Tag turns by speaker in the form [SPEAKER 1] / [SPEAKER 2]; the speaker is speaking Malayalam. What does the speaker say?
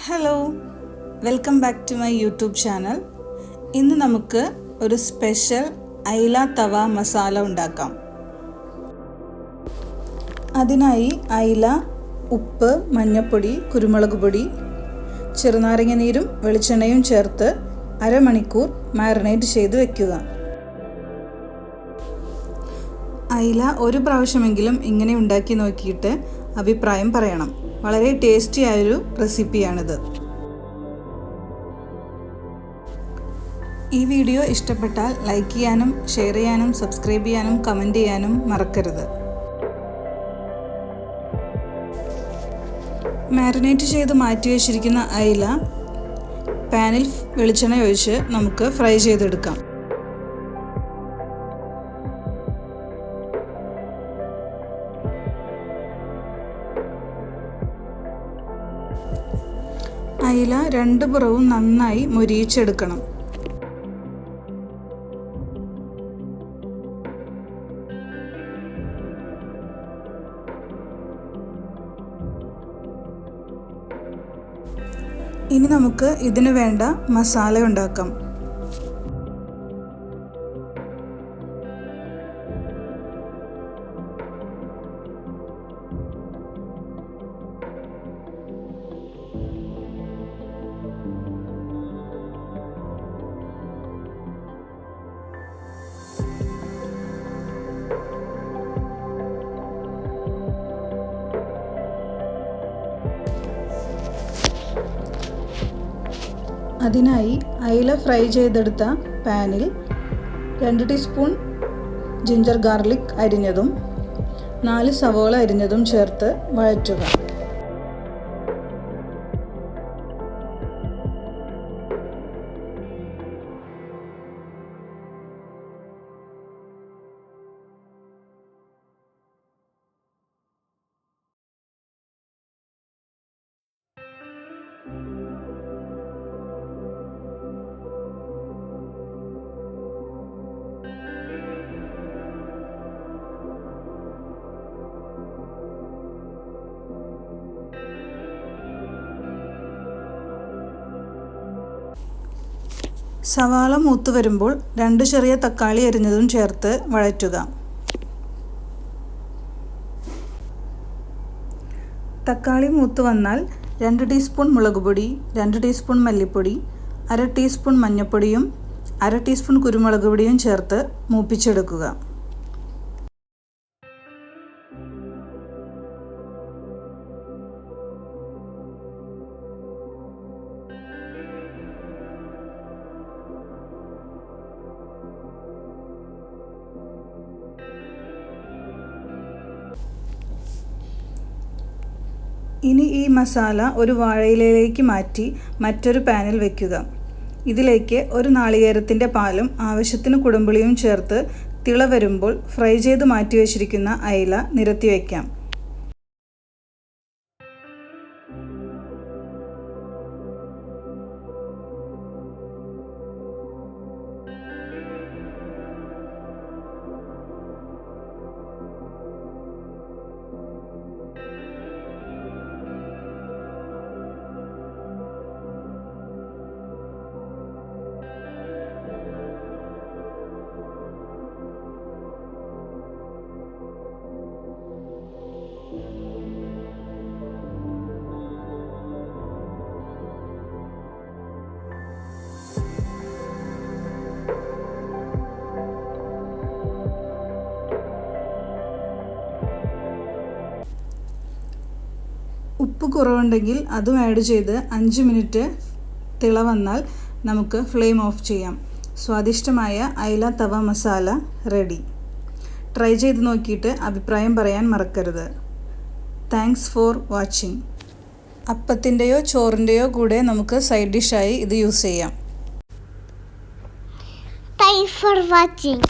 [SPEAKER 1] Hello, welcome back to my YouTube channel. ഇന്ന് നമുക്ക് ഒരു സ്പെഷ്യൽ അയില തവ മസാല ഉണ്ടാക്കാം. അതിനായി അയില, ഉപ്പ്, മഞ്ഞൾപ്പൊടി, കുരുമുളക് പൊടി, ചെറുനാരങ്ങ നീരും വെളിച്ചെണ്ണയും ചേർത്ത് അരമണിക്കൂർ മാരിനേറ്റ് ചെയ്ത് വെക്കുക. അയില ഒരു പ്രാവശ്യമെങ്കിലും ഇങ്ങനെ ഉണ്ടാക്കി നോക്കിയിട്ട് അഭിപ്രായം പറയണം. വളരെ ടേസ്റ്റി ആയൊരു റെസിപ്പിയാണിത്. ഈ വീഡിയോ ഇഷ്ടപ്പെട്ടാൽ ലൈക്ക് ചെയ്യാനും ഷെയർ ചെയ്യാനും സബ്സ്ക്രൈബ് ചെയ്യാനും കമൻറ്റ് ചെയ്യാനും മറക്കരുത്. മാരിനേറ്റ് ചെയ്ത് മാറ്റി വെച്ചിരിക്കുന്ന അയില പാനിൽ വെളിച്ചെണ്ണ ഒഴിച്ച് നമുക്ക് ഫ്രൈ ചെയ്തെടുക്കാം. അയില രണ്ട് പുറവും നന്നായി മൊരിയിച്ചെടുക്കണം. ഇനി നമുക്ക് ഇതിനു വേണ്ട മസാല ഉണ്ടാക്കാം. അതിനായി അയില ഫ്രൈ ചെയ്തെടുത്ത പാനിൽ 2 ടീസ്പൂൺ ജിഞ്ചർ ഗാർലിക് അരിഞ്ഞതും 4 സവോള അരിഞ്ഞതും ചേർത്ത് വഴറ്റുക. സവാള മൂത്ത് വരുമ്പോൾ 2 ചെറിയ തക്കാളി അരിഞ്ഞതും ചേർത്ത് വഴറ്റുക. തക്കാളി മൂത്ത് വന്നാൽ 2 ടീസ്പൂൺ മുളക് പൊടി, 2 ടീസ്പൂൺ മല്ലിപ്പൊടി, 1/2 ടീസ്പൂൺ മഞ്ഞൾപ്പൊടിയും 1/2 ടീസ്പൂൺ കുരുമുളക് പൊടിയും ചേർത്ത് മൂപ്പിച്ചെടുക്കുക. ഇനി ഈ മസാല ഒരു വാഴയിലയിലേക്ക് മാറ്റി മറ്റൊരു പാനിൽ വയ്ക്കുക. ഇതിലേക്ക് ഒരു നാളികേരത്തിൻ്റെ പാലും ആവശ്യത്തിന് കുടംപുളിയും ചേർത്ത് തിള വരുമ്പോൾ ഫ്രൈ ചെയ്ത് മാറ്റി വെച്ചിരിക്കുന്ന അയില നിരത്തി വയ്ക്കാം. ഉപ്പ് കുറവുണ്ടെങ്കിൽ അതും ആഡ് ചെയ്ത് 5 മിനിറ്റ് തിള വന്നാൽ നമുക്ക് ഫ്ലെയിം ഓഫ് ചെയ്യാം. സ്വാദിഷ്ടമായ അയില തവ മസാല റെഡി. ട്രൈ ചെയ്ത് നോക്കിയിട്ട് അഭിപ്രായം പറയാൻ മറക്കരുത്. Thanks for watching. അപ്പത്തിൻ്റെയോ ചോറിൻ്റെയോ കൂടെ നമുക്ക് സൈഡ് ഡിഷായി ഇത് യൂസ് ചെയ്യാം.
[SPEAKER 2] Thanks for watching.